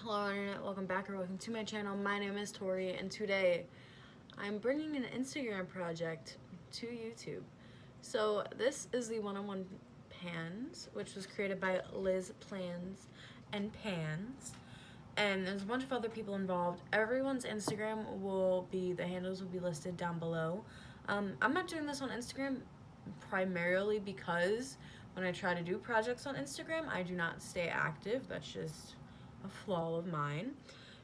Hello Internet, welcome back or welcome to my channel. My name is Tori and today I'm bringing an Instagram project to YouTube. So this is the one-on-one pans, which was created by Liz Plans and Pans, and there's a bunch of other people involved. Everyone's Instagram the handles will be listed down below. I'm not doing this on Instagram primarily because when I try to do projects on Instagram, I do not stay active. That's just a flaw of mine.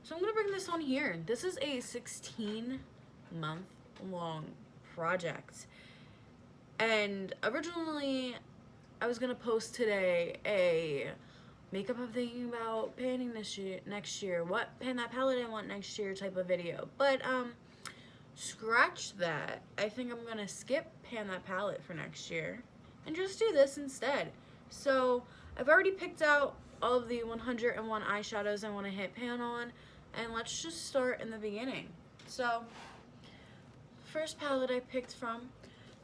So I'm gonna bring this on here. This is a 16-month long project. And originally, I was gonna post today a makeup I'm thinking about panning next year, what pan that palette I want next year type of video. But scratch that. I think I'm gonna skip pan that palette for next year and just do this instead. So I've already picked out all of the 101 eyeshadows I want to hit pan on, and let's just start in the beginning. So first palette I picked from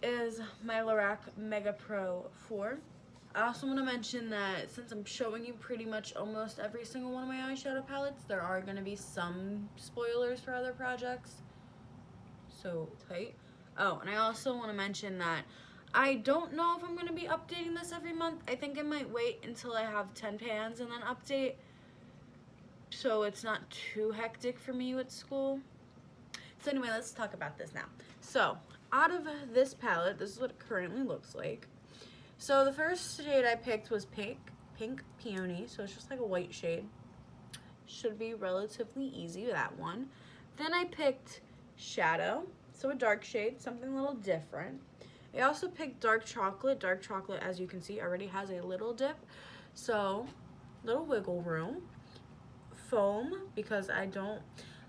is my Lorac Mega Pro 4. I also want to mention that since I'm showing you pretty much almost every single one of my eyeshadow palettes, there are going to be some spoilers for other projects. So tight. Oh, and I also want to mention that I don't know if I'm going to be updating this every month. I think I might wait until I have 10 pans and then update, so it's not too hectic for me with school. So anyway, let's talk about this now. So out of this palette, this is what it currently looks like. So the first shade I picked was Pink Peony, so it's just like a white shade. Should be relatively easy, that one. Then I picked Shadow, so a dark shade, something a little different. I also picked Dark Chocolate. Dark Chocolate, as you can see, already has a little dip, so little wiggle room. Foam, because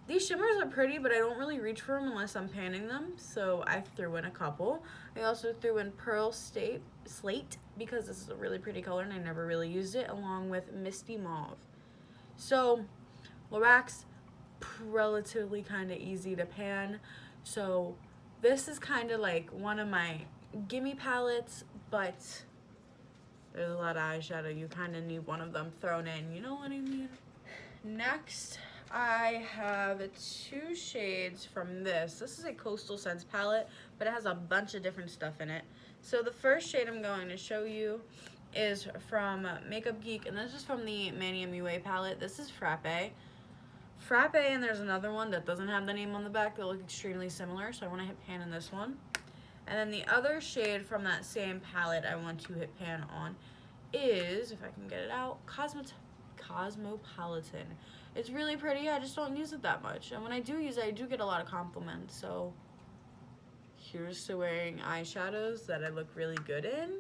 these shimmers are pretty, but I don't really reach for them unless I'm panning them, so I threw in a couple. I also threw in Pearl Slate, because this is a really pretty color and I never really used it, along with Misty Mauve. So Lorac's relatively kind of easy to pan, so this is kind of like one of my gimme palettes, but there's a lot of eyeshadow. You kind of need one of them thrown in, you know what I mean? Next, I have two shades from this. This is a Coastal Scents palette, but it has a bunch of different stuff in it. So the first shade I'm going to show you is from Makeup Geek, and this is from the Mania MUA palette. This is Frappe, and there's another one that doesn't have the name on the back that look extremely similar, so I want to hit pan in this one. And then the other shade from that same palette I want to hit pan on is, if I can get it out, Cosmopolitan. It's really pretty, I just don't use it that much, and when I do use it, I do get a lot of compliments. So here's to wearing eyeshadows that I look really good in.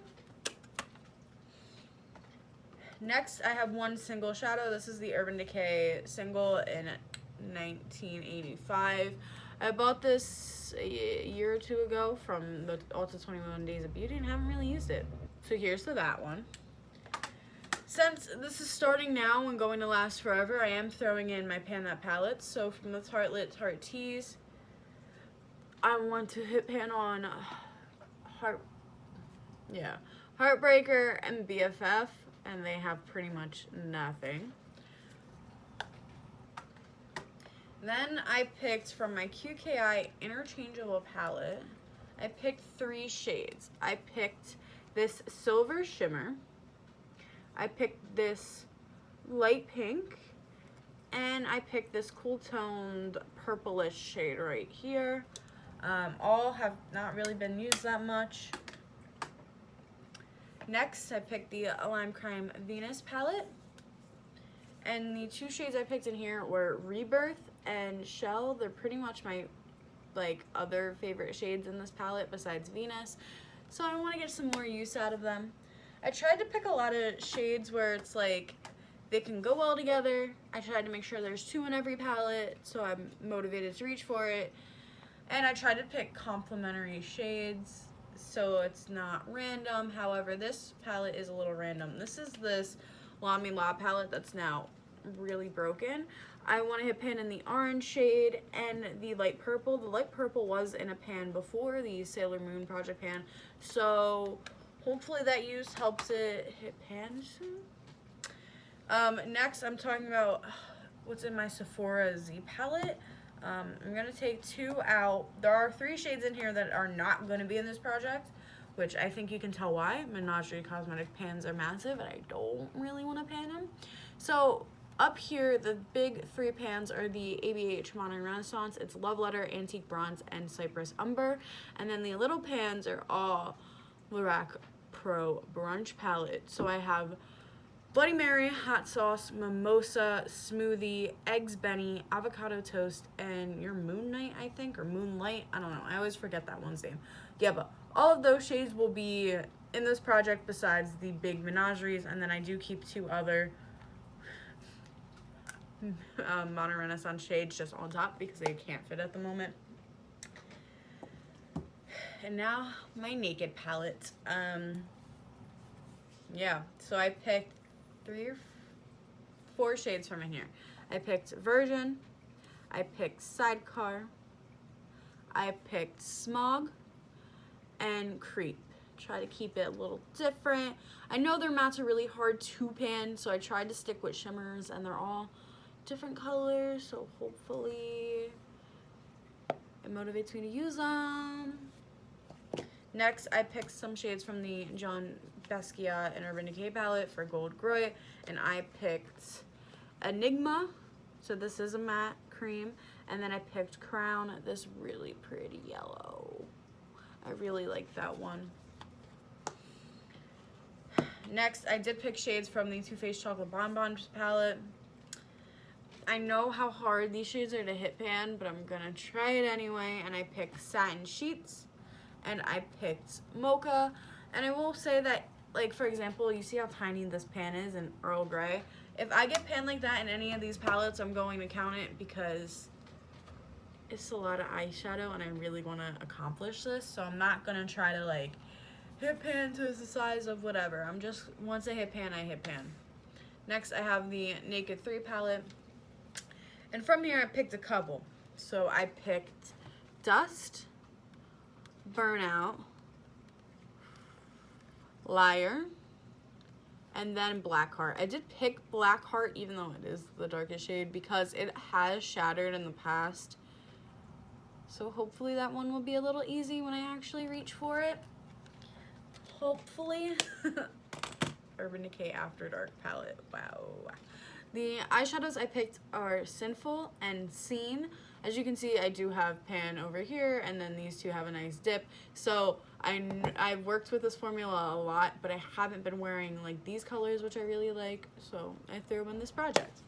Next, I have one single shadow. This is the Urban Decay single in 1985. I bought this a year or two ago from the Ulta 21 Days of Beauty and haven't really used it. So here's to that one. Since this is starting now and going to last forever, I am throwing in my Pan That palettes. So from the Tartelette Tarte Tease, I want to hit pan on Heartbreaker and BFF. And they have pretty much nothing. Then I picked from my QKI interchangeable palette, I picked three shades. I picked this Silver Shimmer, I picked this Light Pink, and I picked this cool toned purplish shade right here. All have not really been used that much. Next, I picked the Lime Crime Venus palette, and the two shades I picked in here were Rebirth and Shell. They're pretty much my other favorite shades in this palette besides Venus, so I want to get some more use out of them. I tried to pick a lot of shades where it's like they can go well together. I tried to make sure there's two in every palette, so I'm motivated to reach for it, and I tried to pick complementary shades so it's not random. However, this palette is a little random. This is this Lamy La palette that's now really broken. I want to hit pan in the orange shade and the light purple. The light purple was in a pan before, the Sailor Moon project pan, so hopefully that use helps it hit pan soon. Next, I'm talking about what's in my Sephora Z Palette. I'm going to take 2 out. There are 3 shades in here that are not going to be in this project, which I think you can tell why. Menagerie Cosmetic pans are massive, and I don't really want to pan them. So up here, the big 3 pans are the ABH Modern Renaissance. It's Love Letter, Antique Bronze, and Cypress Umber. And then the little pans are all Lorac Pro Brunch Palette. So I have Bloody Mary, Hot Sauce, Mimosa, Smoothie, Eggs Benny, Avocado Toast, and your Moon Night, I think, or Moonlight. I don't know. I always forget that one's name. Yeah, but all of those shades will be in this project besides the big menageries, and then I do keep 2 other Modern Renaissance shades just on top because they can't fit at the moment. And now my Naked palette. Yeah, so I picked 3 or 4 shades from in here. I picked Virgin, I picked Sidecar, I picked Smog, and Creep. Try to keep it a little different. I know their mattes are really hard to pan, so I tried to stick with shimmers, and they're all different colors, so hopefully it motivates me to use them. Next, I picked some shades from the John Basquiat and Urban Decay palette for Gold Groy, and I picked Enigma, so this is a matte cream, and then I picked Crown, this really pretty yellow. I really like that one. Next, I did pick shades from the Too Faced Chocolate Bonbons palette. I know how hard these shades are to hit pan, but I'm gonna try it anyway, and I picked Satin Sheets, and I picked Mocha, and I will say that, like, for example, you see how tiny this pan is in Earl Grey? If I get pan like that in any of these palettes, I'm going to count it because it's a lot of eyeshadow, and I really want to accomplish this, so I'm not gonna try to, like, hit pan to the size of whatever. I'm just, once I hit pan, I hit pan. Next, I have the Naked 3 palette. And from here, I picked a couple. So I picked Dust, Burnout, Liar, and then Blackheart. I did pick Blackheart even though it is the darkest shade because it has shattered in the past. So hopefully that one will be a little easy when I actually reach for it. Hopefully. Urban Decay After Dark palette. Wow. The eyeshadows I picked are Sinful and Scene. As you can see, I do have pan over here, and then these 2 have a nice dip. So I've worked with this formula a lot, but I haven't been wearing like these colors, which I really like. So I threw them in this project.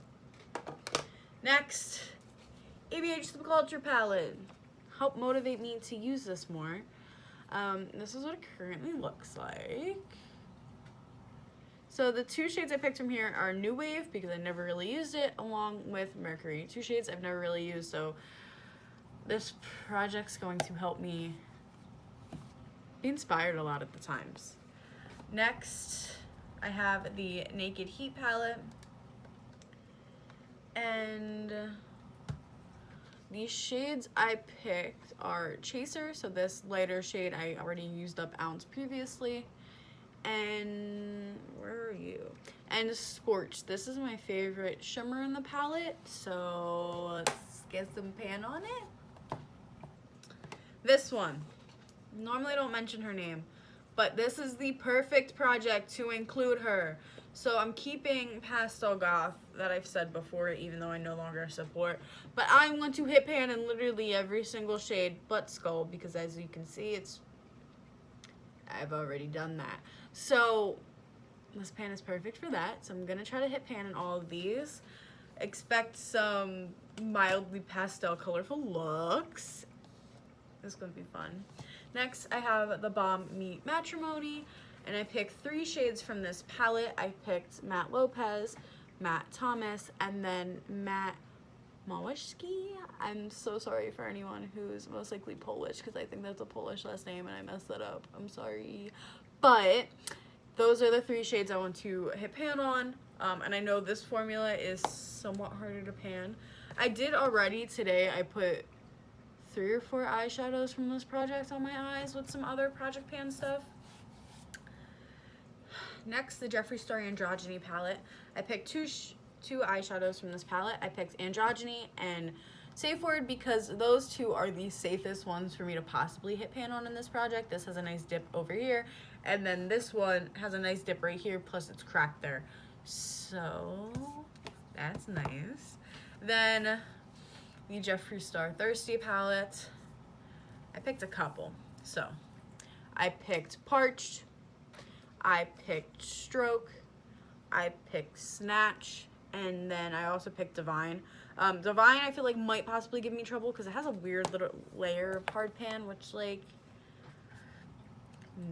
Next, ABH Subculture Palette. Help motivate me to use this more. This is what it currently looks like. So the 2 shades I picked from here are New Wave, because I never really used it, along with Mercury. 2 shades I've never really used, so this project's going to help me be inspired a lot of the times. Next, I have the Naked Heat palette. And these shades I picked are Chaser, so this lighter shade I already used up Ounce previously. And where are you? And Scorch. This is my favorite shimmer in the palette, so let's get some pan on it. This one. Normally I don't mention her name, but this is the perfect project to include her. So I'm keeping Pastel Goth that I've said before, even though I no longer support. But I'm going to hit pan in literally every single shade but Skull, because as you can see, I've already done that. So this pan is perfect for that. So I'm going to try to hit pan in all of these. Expect some mildly pastel colorful looks. This is going to be fun. Next, I have the Balm Meet Matrimony. And I picked 3 shades from this palette. I picked Matte Lopez, Matte Thomas, and then Matte Małecki. I'm so sorry for anyone who's most likely Polish, because I think that's a Polish last name and I messed that up. I'm sorry. But those are the 3 shades I want to hit pan on. And I know this formula is somewhat harder to pan. I did already today. I put 3 or 4 eyeshadows from this project on my eyes with some other project pan stuff. Next, the Jeffery Star Androgyny palette. I picked two eyeshadows from this palette. I picked Androgyny and Safe Word because those two are the safest ones for me to possibly hit pan on in this project. This has a nice dip over here, and then this one has a nice dip right here, plus it's cracked there. So that's nice. Then the Jeffery Star Thirsty palette. I picked a couple. So I picked Parched, I picked Stroke, I picked Snatch, and then I also picked Divine. Divine I feel like might possibly give me trouble because it has a weird little layer of hard pan, which like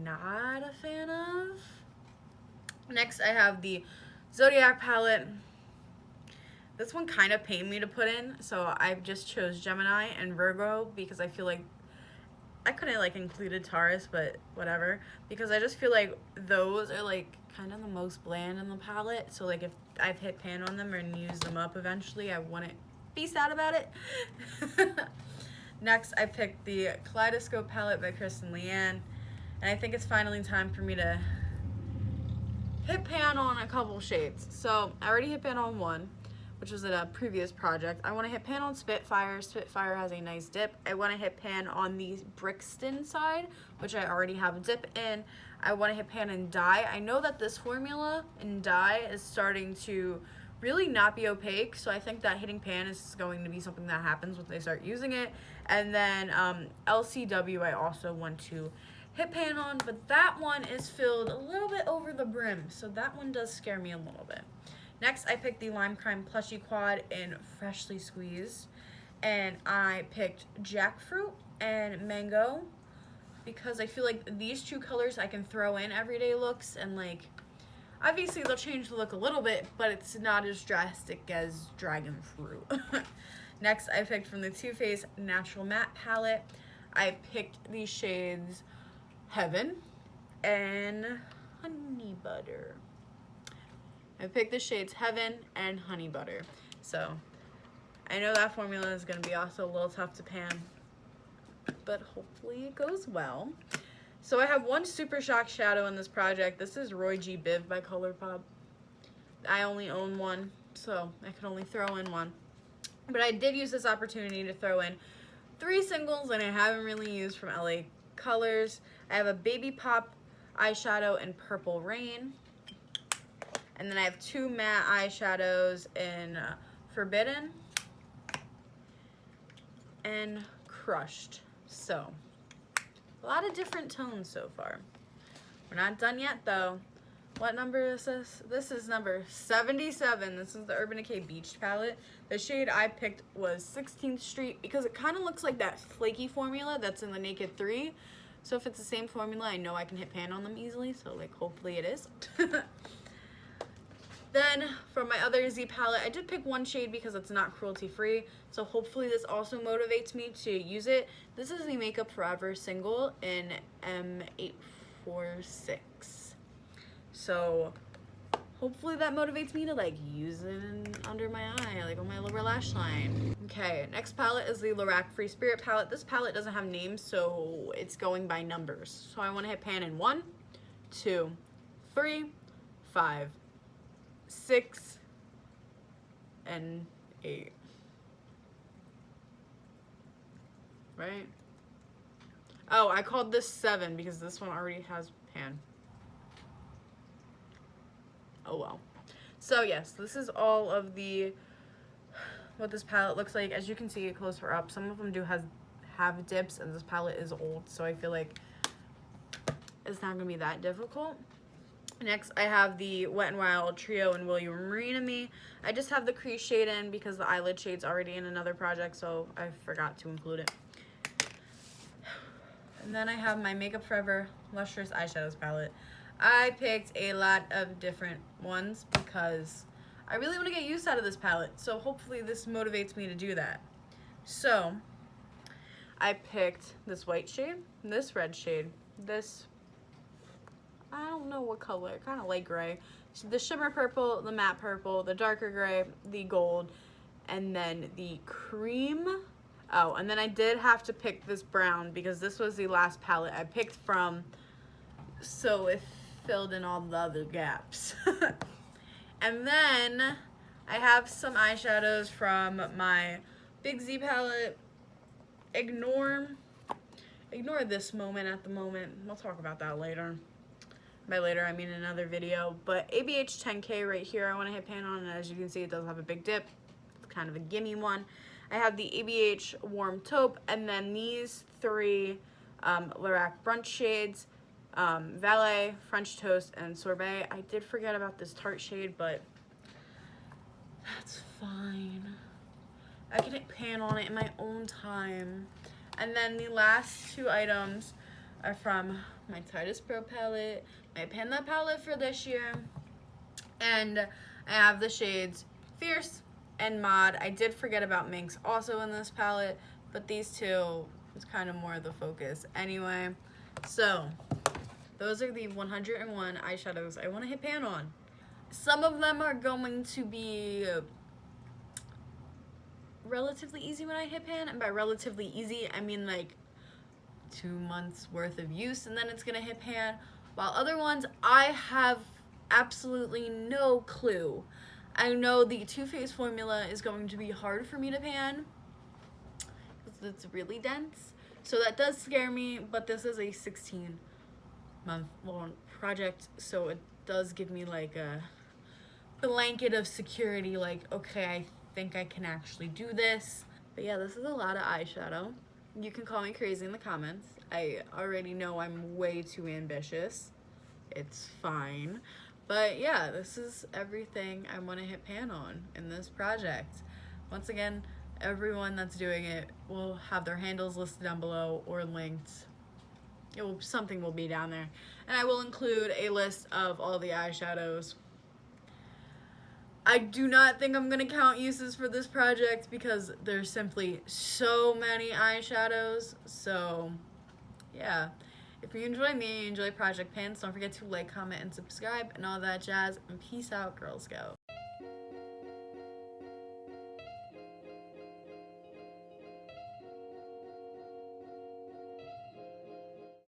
not a fan of. Next I have the Zodiac palette. This one kind of pained me to put in, so I just chose Gemini and Virgo because I feel like I couldn't like included Taurus, but whatever, because I just feel like those are like kind of the most bland in the palette. So like if I've hit pan on them and used them up eventually, I wouldn't be sad about it. Next, I picked the Kaleidoscope Palette by Kristen Leanne, and I think it's finally time for me to hit pan on a couple shades. So I already hit pan on one, which was in a previous project. I want to hit pan on Spitfire. Spitfire has a nice dip. I want to hit pan on the Brixton side, which I already have a dip in. I want to hit pan in Dye. I know that this formula in Dye is starting to really not be opaque, so I think that hitting pan is going to be something that happens when they start using it. And then LCW I also want to hit pan on, but that one is filled a little bit over the brim, so that one does scare me a little bit. Next, I picked the Lime Crime Plushie Quad in Freshly Squeezed, and I picked Jackfruit and Mango because I feel like these two colors I can throw in everyday looks, and like obviously they'll change the look a little bit, but it's not as drastic as Dragon Fruit. Next, I picked from the Too Faced Natural Matte Palette. I picked the shades Heaven and Honey Butter. I picked the shades Heaven and Honey Butter. So I know that formula is going to be also a little tough to pan, but hopefully it goes well. So I have one Super Shock shadow in this project. This is Roy G. Biv by ColourPop. I only own one, so I could only throw in one. But I did use this opportunity to throw in 3 singles, and I haven't really used from LA Colors. I have a Baby Pop eyeshadow in Purple Rain. And then I have 2 matte eyeshadows in Forbidden and Crushed. So, a lot of different tones so far. We're not done yet though. What number is this? This is number 77. This is the Urban Decay Beach palette. The shade I picked was 16th Street because it kind of looks like that flaky formula that's in the Naked 3. So if it's the same formula, I know I can hit pan on them easily. So like hopefully it is. Then for my other Z palette, I did pick one shade because it's not cruelty free, so hopefully this also motivates me to use it. This is the Makeup Forever single in M846. So hopefully that motivates me to like use it under my eye, like on my lower lash line. Okay, next palette is the Lorac Free Spirit palette. This palette doesn't have names, so it's going by numbers. So I want to hit pan in 1, 2, 3, 5, 6, and 8. Right? Oh, I called this 7 because this one already has pan. Oh well. So yes, this is all of the what this palette looks like. As you can see, closer up, some of them do have dips, and this palette is old, so I feel like it's not gonna be that difficult. Next, I have the Wet n Wild Trio and Will You Marina Me. I just have the crease shade in because the eyelid shade's already in another project, so I forgot to include it. And then I have my Makeup Forever Lustrous Eyeshadows palette. I picked a lot of different ones because I really want to get use out of this palette, so hopefully this motivates me to do that. So, I picked this white shade, this red shade, this I don't know what color, kind of light gray. So the shimmer purple, the matte purple, the darker gray, the gold, and then the cream. Oh, and then I did have to pick this brown because this was the last palette I picked from, so it filled in all the other gaps. And then I have some eyeshadows from my Big Z palette. Ignore this moment at the moment. We'll talk about that later. By later, I mean another video. But ABH 10K right here, I want to hit pan on, and as you can see, it does have a big dip. It's kind of a gimme one. I have the ABH Warm Taupe, and then these three Lorac brunch shades, Valet, French Toast, and Sorbet. I did forget about this Tarte shade, but that's fine. I can hit pan on it in my own time. And then the last two items are from my Kaleidoscope Palette, my Pan That palette for this year, and I have the shades Fierce and Mod. I did forget about Minx also in this palette, but these two is kind of more the focus anyway. So those are the 101 eyeshadows I want to hit pan on. Some of them are going to be relatively easy when I hit pan, and by relatively easy I mean like 2 months worth of use and then it's gonna hit pan, while other ones I have absolutely no clue. I know the Too Faced formula is going to be hard for me to pan because it's really dense, so that does scare me, but this is a 16-month long project, so it does give me like a blanket of security, like, okay, I think I can actually do this. But yeah, this is a lot of eyeshadow. You can call me crazy in the comments. I already know I'm way too ambitious. It's fine. But yeah, this is everything I want to hit pan on in this project. Once again, everyone that's doing it will have their handles listed down below or linked. Something will be down there. And I will include a list of all the eyeshadows. I do not think I'm going to count uses for this project because there's simply so many eyeshadows. So, yeah. If you enjoy me, you enjoy Project Pans, don't forget to like, comment, and subscribe, and all that jazz. And peace out, Girl Scout.